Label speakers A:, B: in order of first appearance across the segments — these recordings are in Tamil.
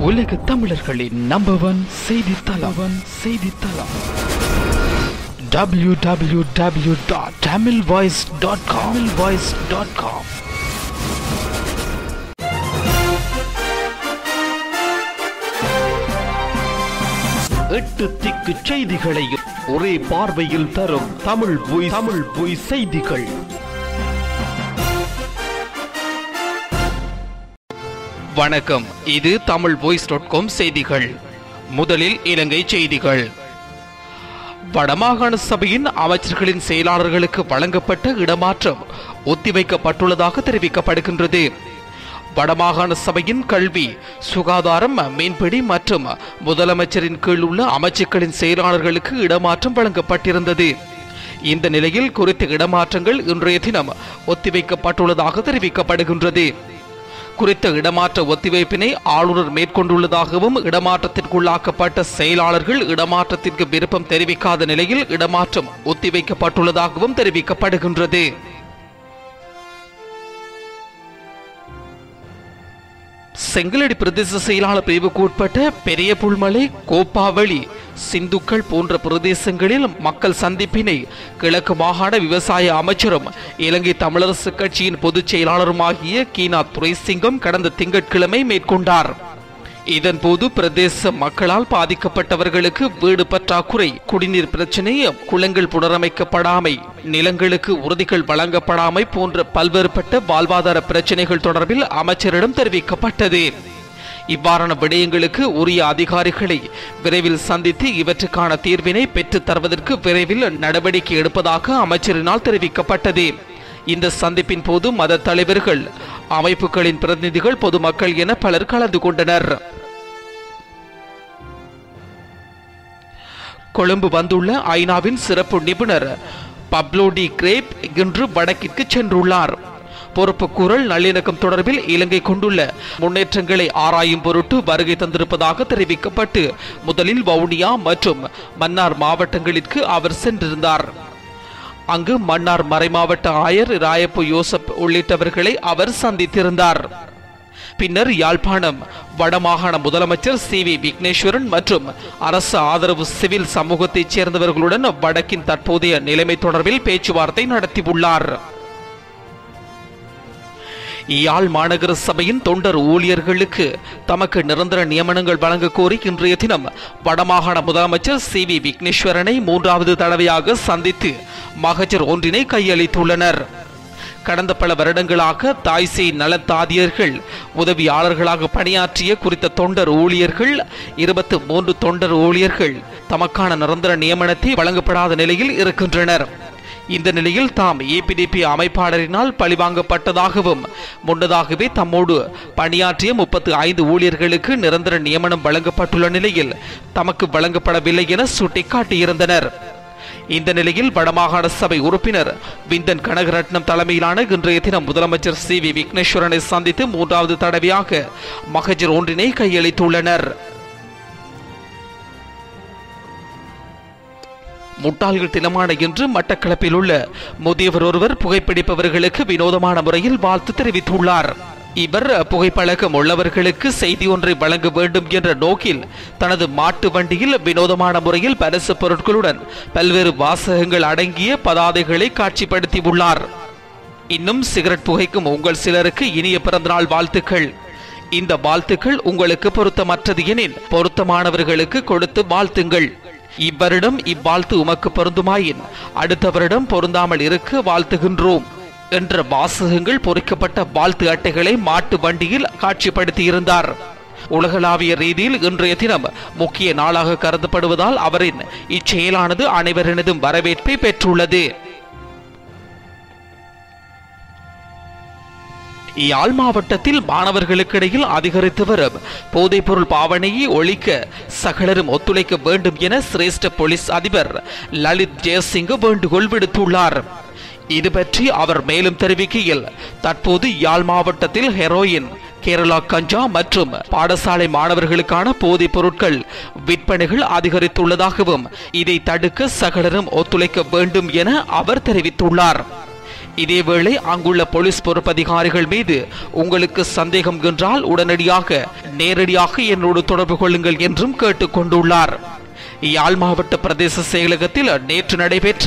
A: உலக தமிழர்களின் நம்பர் 1 செய்தித்தளம் www.tamilvoice.com. எட்டு திக்கு செய்திகளையும் ஒரே பார்வையில் தரும் தமிழ் பொய் செய்திகள். வணக்கம், இது tamilvoice.com செய்திகள். முதலில் இலங்கை செய்திகள். வடமாகாண சபையின் அமைச்சர்களின் செயலாளர்களுக்கு வழங்கப்பட்ட இடமாற்றம் ஒத்திவைக்கப்பட்டுள்ளதாக தெரிவிக்கப்படுகின்றது. வடமாகாண சபையின் கல்வி, சுகாதாரம், மீன்பிடி மற்றும் முதலமைச்சரின் கீழ் உள்ள அமைச்சுக்களின் செயலாளர்களுக்கு இடமாற்றம் வழங்கப்பட்டிருந்தது. இந்த நிலையில் குறித்த இடமாற்றங்கள் இன்றைய தினம் ஒத்திவைக்கப்பட்டுள்ளதாக தெரிவிக்கப்படுகின்றது. குறித்த இடமாற்ற ஒத்திவைப்பினை ஆளுநர் மேற்கொண்டுள்ளதாகவும், இடமாற்றத்திற்குள்ளாக்கப்பட்ட செயலாளர்கள் இடமாற்றத்திற்கு விருப்பம் தெரிவிக்காத நிலையில் இடமாற்றம் ஒத்திவைக்கப்பட்டுள்ளதாகவும் தெரிவிக்கப்படுகின்றது. செங்கலடி பிரதேச செயலாளர் பிரிவுக்கு உட்பட்ட பெரிய புல்மலை, கோப்பாவளி, சிந்துக்கள் போன்ற பிரதேசங்களில் மக்கள் சந்திப்பினை கிழக்கு மாகாண விவசாய அமைச்சரும் இலங்கை தமிழரசு கட்சியின் பொதுச் செயலாளருமாகிய கீனா துரைசிங்கம் கடந்த திங்கட்கிழமை மேற்கொண்டார். இதன்போது பிரதேச மக்களால் பாதிக்கப்பட்டவர்களுக்கு வீடு பற்றாக்குறை, குடிநீர் பிரச்சினை, குளங்கள் புனரமைக்கப்படாமை, நிலங்களுக்கு உறுதிகள் வழங்கப்படாமை போன்ற பல்வேறுபட்ட வாழ்வாதார பிரச்சினைகள் தொடர்பில் அமைச்சரிடம் தெரிவிக்கப்பட்டது. இவ்வாறான விடயங்களுக்கு உரிய அதிகாரிகளை விரைவில் சந்தித்து இவற்றுக்கான தீர்வினை பெற்றுத் தருவதற்கு விரைவில் நடவடிக்கை எடுப்பதாக அமைச்சரினால் தெரிவிக்கப்பட்டது. இந்த சந்திப்பின் போது மத தலைவர்கள், அமைப்புகளின் பிரதிநிதிகள், பொதுமக்கள் என பலர் கலந்து கொண்டனர். கொழும்பு வந்துள்ள ஐநாவின் சிறப்பு நிபுணர் பப்லோ டி கிரேப் இன்று வடக்கிற்கு சென்றுள்ளார். பொறுப்புக்கூறல், நல்லிணக்கம் தொடர்பில் இலங்கை கொண்டுள்ள முன்னேற்றங்களை ஆராயும் பொருட்டு வருகை தந்திருப்பதாக தெரிவிக்கப்பட்டு முதலில் வவுனியா மற்றும் மன்னார் மாவட்டங்களிற்கு அவர் சென்றிருந்தார். அங்கு மன்னார் மறைமாவட்ட ஆயர் ராயப்பு யோசப் உள்ளிட்டவர்களை அவர் சந்தித்திருந்தார். பின்னர் யாழ்ப்பாணம் வடமாகாண முதலமைச்சர் சி.வி. விக்னேஸ்வரன் மற்றும் அரசு ஆதரவு சிவில் சமூகத்தைச் சேர்ந்தவர்களுடன் வடக்கின் தற்போதைய நிலைமை தொடர்பில் பேச்சுவார்த்தை நடத்தியுள்ளார். யாழ் மாநகர சபையின் தொண்டர் ஊழியர்களுக்கு தமக்கு நிரந்தர நியமனங்கள் வழங்க கோரி இன்றைய தினம் வடமாகாண முதலமைச்சர் சி.வி. விக்னேஸ்வரனை 3வது தடவையாக சந்தித்து மகஜர் ஒன்றினை கையளித்துள்ளனர். கடந்த பல வருடங்களாக தாய்சேய் நலத்தாதியர்கள் உதவியாளர்களாக பணியாற்றிய குறித்த தொண்டர் ஊழியர்கள் 23 தொண்டர் ஊழியர்கள் தமக்கான நிரந்தர நியமனத்தை வழங்கப்படாத நிலையில் இருக்கின்றனர். இந்த நிலையில் தாம் ஏபிடிபி அமைப்பாளரினால் பழிவாங்கப்பட்டதாகவும், முன்னதாகவே தம்மோடு பணியாற்றிய 35 ஊழியர்களுக்கு நிரந்தர நியமனம் வழங்கப்பட்டுள்ள நிலையில் தமக்கு வழங்கப்படவில்லை என சுட்டிக்காட்டியிருந்தனர். இந்த நிலையில் வடமாகாண சபை உறுப்பினர் விந்தன் கனகரட்னம் தலைமையிலான இன்றைய தினம் முதலமைச்சர் சி.வி. விக்னேஸ்வரனை சந்தித்து 3வது தடவையாக மகஜர் ஒன்றினை கையளித்துள்ளனர். முட்டாள்கள் தினமான இன்று மட்டக்களப்பில் உள்ள முதியவர் ஒருவர் புகைப்பிடிப்பவர்களுக்கு வினோதமான முறையில் வாழ்த்து தெரிவித்துள்ளார். இவர் புகைப்பழக்கம் உள்ளவர்களுக்கு செய்தி ஒன்றை வழங்க வேண்டும் என்ற நோக்கில் தனது மாட்டு வண்டியில் வினோதமான முறையில் பரிசு பொருட்களுடன் பல்வேறு வாசகங்கள் அடங்கிய பதாதைகளை காட்சிப்படுத்தியுள்ளார். இன்னும் சிகரெட் புகைக்கும் உங்கள் சிலருக்கு இனிய பிறந்தநாள் வாழ்த்துக்கள். இந்த வாழ்த்துக்கள் உங்களுக்கு பொருத்தமற்றது எனில் பொருத்தமானவர்களுக்கு கொடுத்து வாழ்த்துங்கள். இவ்வருடம் இவ்வாழ்த்து உமக்கு பொருந்துமாயின் அடுத்த வருடம் பொருந்தாமல் இருக்க வாழ்த்துகின்றோம் என்ற வாசகங்கள் பொறிக்கப்பட்ட வாழ்த்து அட்டைகளை மாட்டு வண்டியில் காட்சிப்படுத்தியிருந்தார். உலகளாவிய ரீதியில் இன்றைய தினம் முக்கிய நாளாக கருதப்படுவதால் அவரின் இச்செயலானது அனைவரினதும் வரவேற்பை பெற்றுள்ளது. யாழ் மாவட்டத்தில் மாணவர்களுக்கிடையில் அதிகரித்து வரும் போதைப்பொருள் பாவனையை ஒழிக்க சகலரும் ஒத்துழைக்க வேண்டும் என சிரேஷ்ட போலீஸ் அதிபர் லலித் ஜெயசிங்க வேண்டுகோள் விடுத்துள்ளார். இது பற்றி அவர் மேலும் தெரிவிக்கையில், தற்போது யாழ் மாவட்டத்தில் ஹெரோயின், கேரளா கஞ்சா மற்றும் பாடசாலை மாணவர்களுக்கான போதைப் பொருட்கள் விற்பனைகள் அதிகரித்துள்ளதாகவும் இதை தடுக்க சகலரும் ஒத்துழைக்க வேண்டும் என அவர் தெரிவித்துள்ளார். இதேவேளை அங்குள்ள போலீஸ் பொறுப்பதிகாரிகள் மீது உங்களுக்கு சந்தேகம் என்றால் நேரடியாக என்னோடு தொடர்பு கொள்ளுங்கள் என்றும் கேட்டுக் கொண்டுள்ளார். யாழ் மாவட்ட பிரதேச செயலகத்தில் நேற்று நடைபெற்ற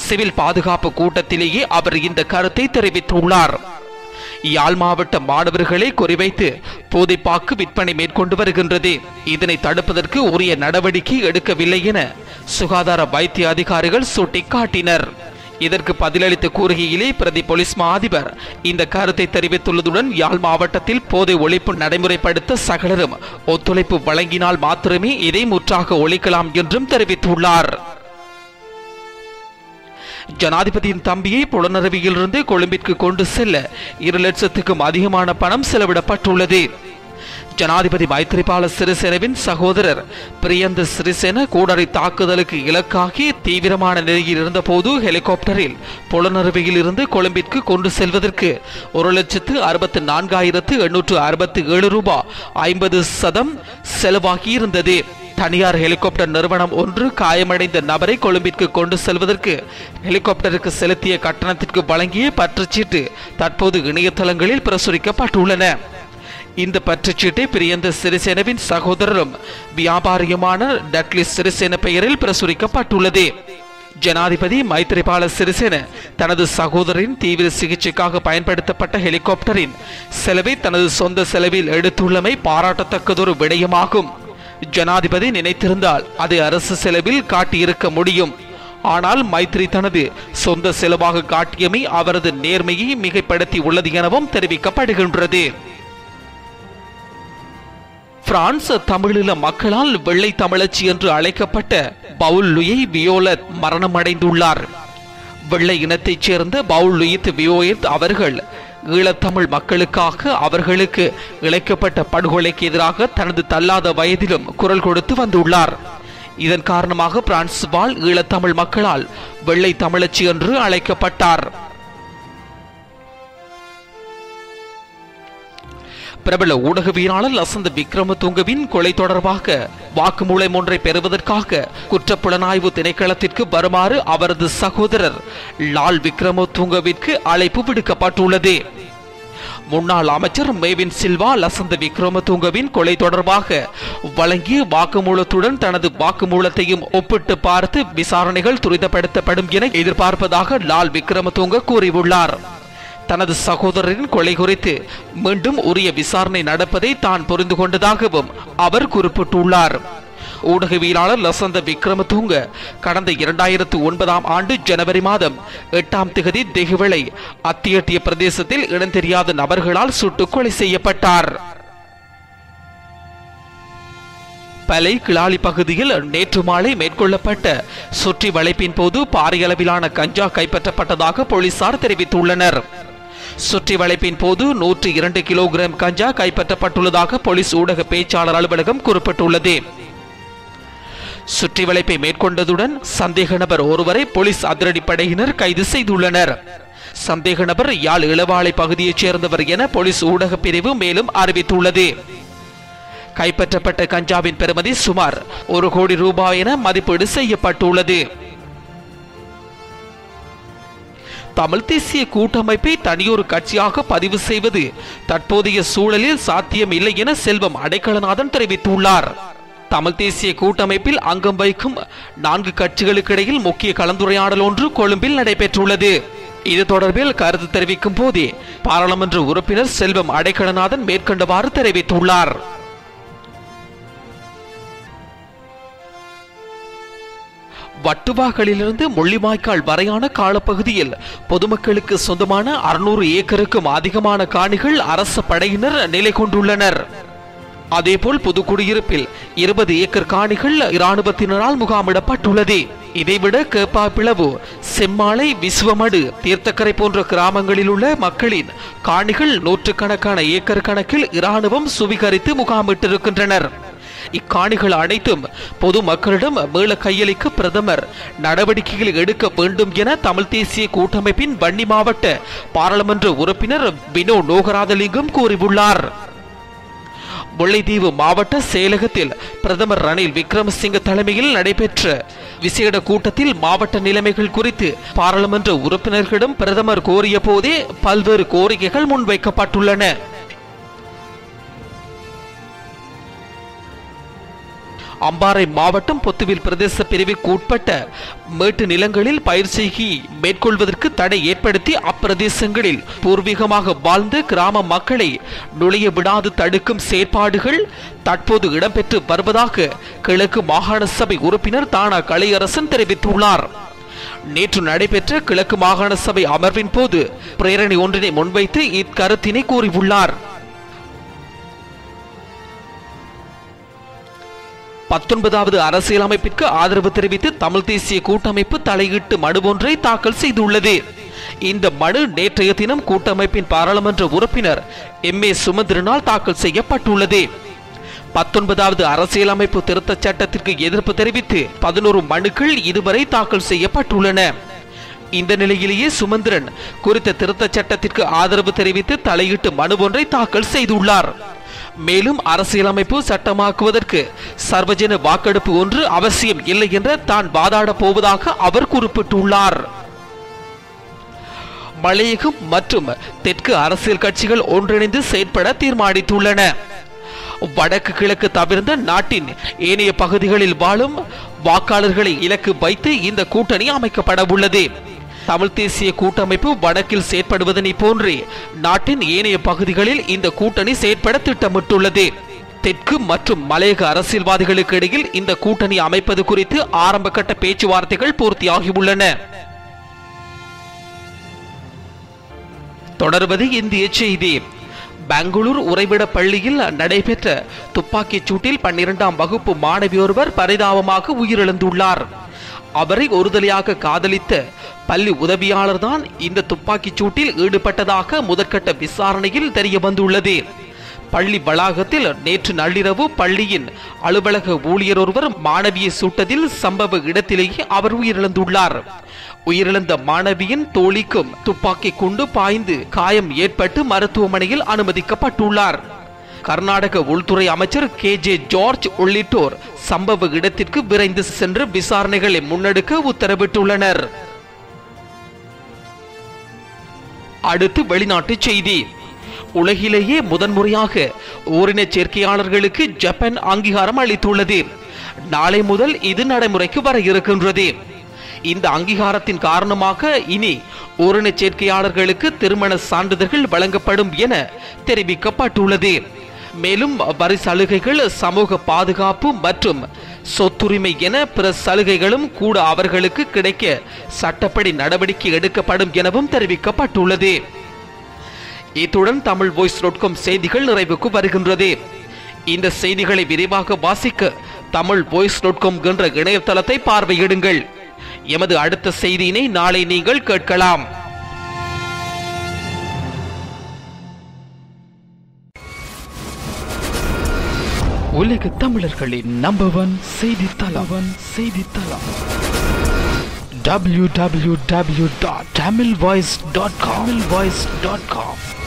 A: சிவில் பாதுகாப்பு கூட்டத்திலேயே அவர் இந்த கருத்தை தெரிவித்துள்ளார். யாழ் மாவட்ட மாணவர்களை குறிவைத்து போதைப்பாக்கு விற்பனை மேற்கொண்டு வருகின்றது. இதனை தடுப்பதற்கு உரிய நடவடிக்கை எடுக்கவில்லை என சுகாதார வைத்திய அதிகாரிகள் சுட்டிக்காட்டினர். இதற்கு பதிலளித்து கூறுகையிலே பிரதி போலீஸ் மா அதிபர் இந்த கருத்தை தெரிவித்துள்ளதுடன் யாழ் மாவட்டத்தில் போதை ஒழிப்பு நடைமுறைப்படுத்த சகலரும் ஒத்துழைப்பு வழங்கினால் மாத்திரமே இதை முற்றாக ஒழிக்கலாம் என்றும் தெரிவித்துள்ளார். ஜனாதிபதியின் தம்பியை புலனறுவியிலிருந்து கொழும்பிற்கு கொண்டு செல்ல 2 லட்சத்துக்கும் அதிகமான பணம் செலவிடப்பட்டுள்ளது. ஜனாதிபதி மைத்ரிபால சிறிசேனவின் சகோதரர் பிரியந்த சிறிசேன கூடரை தாக்குதலுக்கு இலக்காகி தீவிரமான நிலையில் இருந்தபோது ஹெலிகாப்டரில் புலனறுவியில் இருந்து கொழும்பிற்கு கொண்டு செல்வதற்கு 1,64,867 ரூபாய் 50% செலவாகி இருந்தது. தனியார் ஹெலிகாப்டர் நிறுவனம் ஒன்று காயமடைந்த நபரை கொழும்பிற்கு கொண்டு செல்வதற்கு ஹெலிகாப்டருக்கு செலுத்திய கட்டணத்திற்கு வழங்கிய பற்றுச்சீட்டு தற்போது இணையதளங்களில் பிரசுரிக்கப்பட்டுள்ளன. இந்த பற்றுச்சீட்டை பிரியந்த சிறிசேனவின் சகோதரரும் வியாபாரியுமான டட்லி சிறிசேன பெயரில் பிரசுரிக்கப்பட்டுள்ளது. ஜனாதிபதி மைத்ரிபால சிறிசேன தனது சகோதரின் தீவிர சிகிச்சைக்காக பயன்படுத்தப்பட்ட ஹெலிகாப்டரின் செலவை தனது சொந்த செலவில் எடுத்துள்ளமை பாராட்டத்தக்கதொரு விடயமாகும். ஜனாதிபதி நினைத்திருந்தால் அதை அரசு செலவில் காட்டியிருக்க முடியும். ஆனால் மைத்ரி தனது சொந்த செலவாக காட்டியமை அவரது நேர்மையை மிகைப்படுத்தி உள்ளது எனவும் தெரிவிக்கப்படுகின்றது. பிரான்ஸ் தமிழீழ மக்களால் வெள்ளை தமிழச்சி என்று அழைக்கப்பட்ட பவுல் லூயி வியோலத் மரணமடைந்துள்ளார். வெள்ளை இனத்தைச் சேர்ந்த பவுல் லூயித் வியோலத் அவர்கள் ஈழத்தமிழ் மக்களுக்காக அவர்களுக்கு இழைக்கப்பட்ட படுகொலைக்கு எதிராக தனது தள்ளாத வயதிலும் குரல் கொடுத்து வந்துள்ளார். இதன் காரணமாக பிரான்ஸ் வாழ் ஈழத்தமிழ் மக்களால் வெள்ளை தமிழச்சி என்று அழைக்கப்பட்டார். பிரபல ஊடகவியலாளர் லசந்த விக்ரமதுங்கவின் கொலை தொடர்பாக வாக்குமூலம் ஒன்றை பெறுவதற்காக குற்றப்புலனாய்வு திணைக்களத்திற்கு வருமாறு அவரது சகோதரர் லால் விக்ரமதுங்கவிற்கு அழைப்பு விடுக்கப்பட்டுள்ளது. முன்னாள் அமைச்சர் மேவின் சில்வா லசந்த விக்ரமதுங்கவின் கொலை தொடர்பாக வழங்கிய வாக்குமூலத்துடன் தனது வாக்குமூலத்தையும் ஒப்பிட்டு பார்த்து விசாரணைகள் துரிதப்படுத்தப்படும் என எதிர்பார்ப்பதாக லால் விக்ரமதுங்க கூறியுள்ளார். தனது சகோதரரின் கொலை குறித்து மீண்டும் உரிய விசாரணை நடப்பதை தான் புரிந்து கொண்டதாகவும் அவர் குறிப்பிட்டுள்ளார். ஊடகவியலாளர் லசந்த விக்ரமதுங்க கடந்த 2009 ஆண்டு ஜனவரி மாதம் 8ஆம் தேதி தெஹிவளை அத்தியட்டிய பிரதேசத்தில் இடந்தெரியாத நபர்களால் சுட்டுக் கொலை செய்யப்பட்டார். பலை கிளாலி பகுதியில் நேற்று மாலை மேற்கொள்ளப்பட்ட சுற்றி வளைப்பின் போது பாரிய அளவிலான கஞ்சா கைப்பற்றப்பட்டதாக போலீசார் தெரிவித்துள்ளனர். சுற்றி வளைப்பின் போது 102 கிலோகிராம் கஞ்சா கைப்பற்றப்பட்டுள்ளதாக போலீஸ் ஊடக பேச்சாளர் அலுவலகம் குறிப்பிட்டுள்ளது. சுற்றி வளைப்பை மேற்கொண்டதுடன் சந்தேக நபர் ஒருவரை போலீஸ் அதிரடிப்படையினர் கைது செய்துள்ளனர். சந்தேக நபர் யாழ் இளவாலை பகுதியைச் சேர்ந்தவர் என போலீஸ் ஊடக பிரிவு மேலும் அறிவித்துள்ளது. கைப்பற்றப்பட்ட கஞ்சாவின் பெறுமதி சுமார் 1 கோடி ரூபாய் என மதிப்பீடு செய்யப்பட்டுள்ளது. தமிழ் தேசிய கூட்டமைப்பை தனியொரு கட்சியாக பதிவு செய்வது தற்போதைய சூழலில் சாத்தியம் இல்லை என செல்வம் அடைக்கலநாதன் தெரிவித்துள்ளார். தமிழ் தேசிய கூட்டமைப்பில் அங்கம் வகிக்கும் 4 கட்சிகளுக்கிடையில் முக்கிய கலந்துரையாடல் ஒன்று கொழும்பில் நடைபெற்றுள்ளது. இது தொடர்பில் கருத்து தெரிவிக்கும் போதே பாராளுமன்ற உறுப்பினர் செல்வம் அடைக்கலநாதன் மேற்கண்டவாறு தெரிவித்துள்ளார். வட்டுவாக்களிலிருந்து முள்ளிவாய்க்கால் வரையான காலப்பகுதியில் பொதுமக்களுக்கு சொந்தமான 600 ஏக்கருக்கும் அதிகமான காணிகள் அரசு படையினர் நிலை கொண்டுள்ளனர். அதேபோல் புதுக்குடியிருப்பில் 20 ஏக்கர் காணிகள் இராணுவத்தினரால் முகாமிடப்பட்டுள்ளது. இதைவிட கேப்பாப்பிளவு, செம்மாளை, விசுவமடு, தீர்த்தக்கரை போன்ற கிராமங்களில் உள்ள மக்களின் காணிகள் 100கணக்கான ஏக்கர் கணக்கில் இராணுவம் சுவீகரித்து முகாமிட்டிருக்கின்றனர். இக்காணிகள் அனைத்தும் பொது மக்களிடம் மீள கையளிக்க பிரதமர் நடவடிக்கைகளை எடுக்க வேண்டும் என தமிழ் தேசிய கூட்டமைப்பின் வன்னி மாவட்ட பாராளுமன்ற உறுப்பினர் வினோ நோகராதலிங்கம் கூறியுள்ளார். முல்லைத்தீவு மாவட்ட செயலகத்தில் பிரதமர் ரணில் விக்ரமசிங்க தலைமையில் நடைபெற்ற விசேட கூட்டத்தில் மாவட்ட நிலைமைகள் குறித்து பாராளுமன்ற உறுப்பினர்களிடம் பிரதமர் கோரிய போதே பல்வேறு கோரிக்கைகள் முன்வைக்கப்பட்டுள்ளன. அம்பாறை மாவட்டம் பொத்துவில் பிரதேச பிரிவுக்கு உட்பட்ட மேட்டு நிலங்களில் பயிர் செய்கை மேற்கொள்வதற்கு தடை ஏற்படுத்தி அப்பிரதேசங்களில் பூர்வீகமாக வாழ்ந்த கிராம மக்களை நுழைய விடாது தடுக்கும் செயற்பாடுகள் தற்போது இடம்பெற்று வருவதாக கிழக்கு மாகாண சபை உறுப்பினர் தானா கலையரசன் தெரிவித்துள்ளார். நேற்று நடைபெற்ற கிழக்கு மாகாண சபை அமர்வின் போது பிரேரணை ஒன்றினை முன்வைத்து இக்கருத்தினை கூறியுள்ளார். 19வது அரசியலமைப்பிற்கு ஆதரவு தெரிவித்து தமிழ் தேசிய கூட்டமைப்பு தலையிட்டு மனு ஒன்றை தாக்கல் செய்துள்ளது. இந்த மனு நேற்றைய தினம் கூட்டமைப்பின் பாராளுமன்ற உறுப்பினர் M.A. சுமந்திரனால் தாக்கல் செய்யப்பட்டுள்ளது. 19வது அரசியலமைப்பு திருத்த சட்டத்திற்கு எதிர்ப்பு தெரிவித்து 11 மனுக்கள் இதுவரை தாக்கல் செய்யப்பட்டுள்ளன. இந்த நிலையிலேயே சுமந்திரன் குறித்த திருத்த சட்டத்திற்கு ஆதரவு தெரிவித்து தலையிட்டு மனு ஒன்றை தாக்கல் செய்துள்ளார். மேலும் அரசியலமைப்பு சட்டமாக்குவதற்கு சர்வஜன வாக்கெடுப்பு ஒன்று அவசியம் இல்லை என்று தான் வாதாட போவதாக அவர் குறிப்பிட்டுள்ளார். மலையகம் மற்றும் தெற்கு அரசியல் கட்சிகள் ஒன்றிணைந்து செயற்பட தீர்மானித்துள்ளன. வடக்கு கிழக்கு தவிர்ந்த நாட்டின் ஏனைய பகுதிகளில் வாழும் வாக்காளர்களை இலக்கு வைத்து இந்த கூட்டணி அமைக்கப்பட உள்ளது. தமிழ் தேசிய கூட்டமைப்பு வடக்கில் செயற்படுவதனை போன்றே நாட்டின் ஏனைய பகுதிகளில் இந்த கூட்டணி செயற்பட திட்டமிட்டுள்ளது. தெற்கு மற்றும் மலையக அரசியல்வாதிகளுக்கு இடையில் இந்த கூட்டணி அமைப்பது குறித்து ஆரம்ப கட்ட பேச்சுவார்த்தைகள் பூர்த்தியாகியுள்ளன. தொடர்வது இந்திய செய்தி. பெங்களூர் உறைவிட பள்ளியில் நடைபெற்ற துப்பாக்கிச் சூட்டில் 12ஆம் வகுப்பு மாணவி ஒருவர் பரிதாபமாக உயிரிழந்துள்ளார். அவரை ஒருதலையாக காதலித்த பள்ளி உதவியாளர் தான் இந்த துப்பாக்கிச் சூட்டில் ஈடுபட்டதாக முதற்கட்ட விசாரணையில் தெரிய வந்துள்ளது. பள்ளி வளாகத்தில் நேற்று நள்ளிரவு பள்ளியின் அலுவலக ஊழியர் ஒருவர் மாணவியை சுட்டதில் சம்பவ இடத்திலேயே அவர் உயிரிழந்துள்ளார். உயிரிழந்த மாணவியின் தோழிக்கும் துப்பாக்கி குண்டு பாய்ந்து காயம் ஏற்பட்டு மருத்துவமனையில் அனுமதிக்கப்பட்டுள்ளார். கர்நாடக உள்துறை அமைச்சர் KJ ஜார்ஜ் உள்ளிட்டோர் சம்பவ இடத்திற்கு விரைந்து சென்று விசாரணைகளை முன்னெடுக்க உத்தரவிட்டுள்ளனர். அடுத்து வெளிநாட்டு செய்தி. உலகிலேயே முதன்முறையாக ஓரின சேர்க்கையாளர்களுக்கு ஜப்பான் அங்கீகாரம் அளித்துள்ளது. நாளை முதல் இது நடைமுறைக்கு வர இருக்கின்றது. இந்த அங்கீகாரத்தின் காரணமாக இனி ஓரின சேர்க்கையாளர்களுக்கு திருமண சான்றிதழ்கள் வழங்கப்படும் என தெரிவிக்கப்பட்டுள்ளது. மேலும் வரி சலுகைகள், சமூக பாதுகாப்பு மற்றும் சொத்துரிமை என பிற சலுகைகளும் கூட அவர்களுக்கு கிடைக்க சட்டப்படி நடவடிக்கை எடுக்கப்படும் எனவும் தெரிவிக்கப்பட்டுள்ளது. இத்துடன் தமிழ் voice.com செய்திகள் நிறைவுக்கு வருகின்றது. இந்த செய்திகளை விரிவாக வாசிக்க தமிழ் voice.com என்ற இணையதளத்தை பார்வையிடுங்கள். எமது அடுத்த செய்தியினை நாளை நீங்கள் கேட்கலாம். உலக தமிழர்களின் நம்பர் 1 செய்தித்தளம் www.tamilvoice.com